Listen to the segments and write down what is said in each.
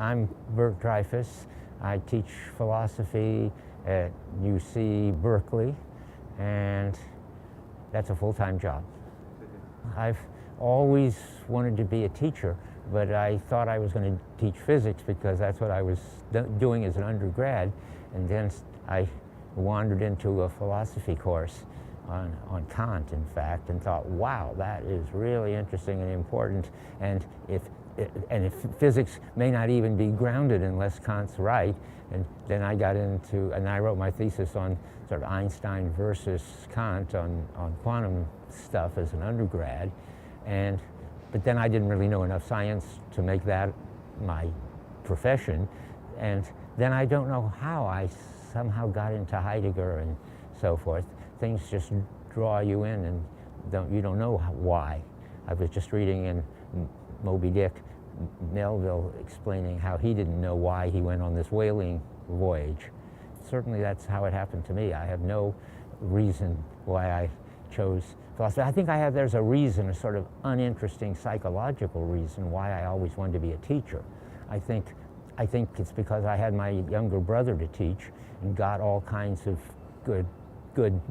I'm Bert Dreyfus. I teach philosophy at UC Berkeley, and that's a full-time job. I've always wanted to be a teacher, but I thought I was going to teach physics because that's what I was doing as an undergrad, and then I wandered into a philosophy course on Kant, in fact, and thought, wow, that is really interesting and important, and if physics may not even be grounded unless Kant's right. And then I got into, and I wrote my thesis on sort of Einstein versus Kant on quantum stuff as an undergrad. But then I didn't really know enough science to make that my profession. And then I don't know how I somehow got into Heidegger and so forth. Things just draw you in, and you don't know why. I was just reading in Moby Dick, Melville explaining how he didn't know why he went on this whaling voyage. Certainly that's how it happened to me. I have no reason why I chose philosophy. I think there's a reason, a sort of uninteresting psychological reason why I always wanted to be a teacher. I think it's because I had my younger brother to teach and got all kinds of good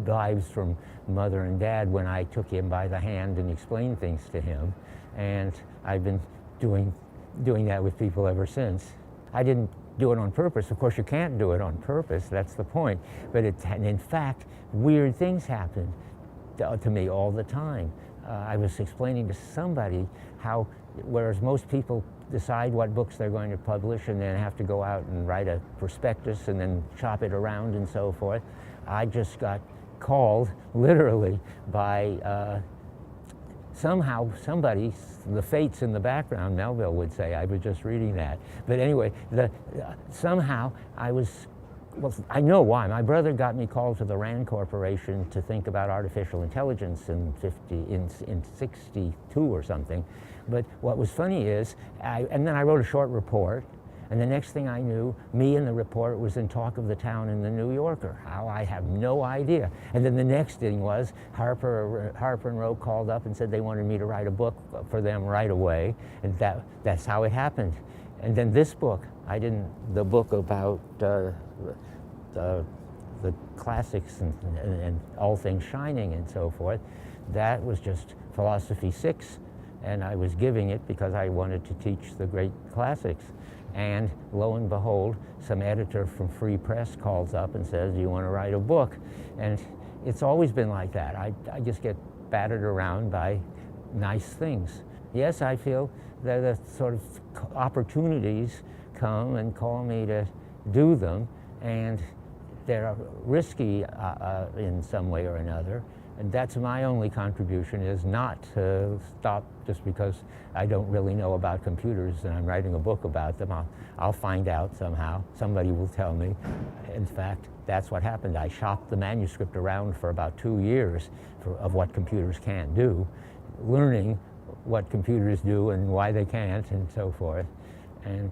vibes from mother and dad when I took him by the hand and explained things to him. And I've been doing that with people ever since. I didn't do it on purpose. Of course, you can't do it on purpose, that's the point. But in fact, weird things happen to me all the time. I was explaining to somebody how, whereas most people decide what books they're going to publish and then have to go out and write a prospectus and then shop it around and so forth, I just got called literally by somehow somebody, the fates in the background, Melville would say. I was just reading that. But anyway, somehow I know why. My brother got me called to the RAND Corporation to think about artificial intelligence in 62 or something. But what was funny is, and then I wrote a short report, and the next thing I knew, me and the report was in Talk of the Town in the New Yorker. How, I have no idea. And then the next thing was, Harper and Row called up and said they wanted me to write a book for them right away, and that's how it happened. And then this book, the book about the classics and all things shining and so forth, that was just Philosophy 6, and I was giving it because I wanted to teach the great classics. And lo and behold, some editor from Free Press calls up and says, do you want to write a book? And it's always been like that. I just get battered around by nice things. Yes, I feel that the sort of opportunities come and call me to do them, and they're risky in some way or another. And that's my only contribution, is not to stop just because I don't really know about computers and I'm writing a book about them. I'll find out somehow. Somebody will tell me. In fact, that's what happened. I shopped the manuscript around for about 2 years of what computers can't do, learning what computers do and why they can't and so forth. And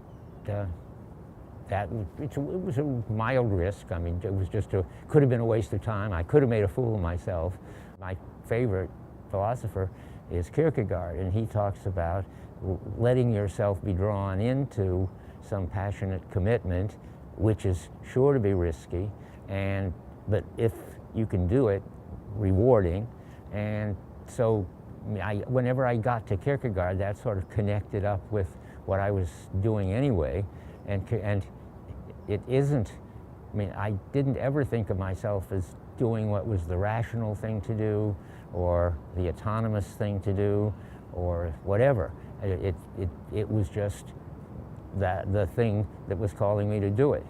it was a mild risk. I mean, it was could have been a waste of time. I could have made a fool of myself. My favorite philosopher is Kierkegaard, and he talks about letting yourself be drawn into some passionate commitment, which is sure to be risky, but if you can do it, rewarding. And so whenever I got to Kierkegaard, that sort of connected up with what I was doing anyway, and it isn't, I mean, I didn't ever think of myself as doing what was the rational thing to do or the autonomous thing to do or whatever. It was just the thing that was calling me to do it.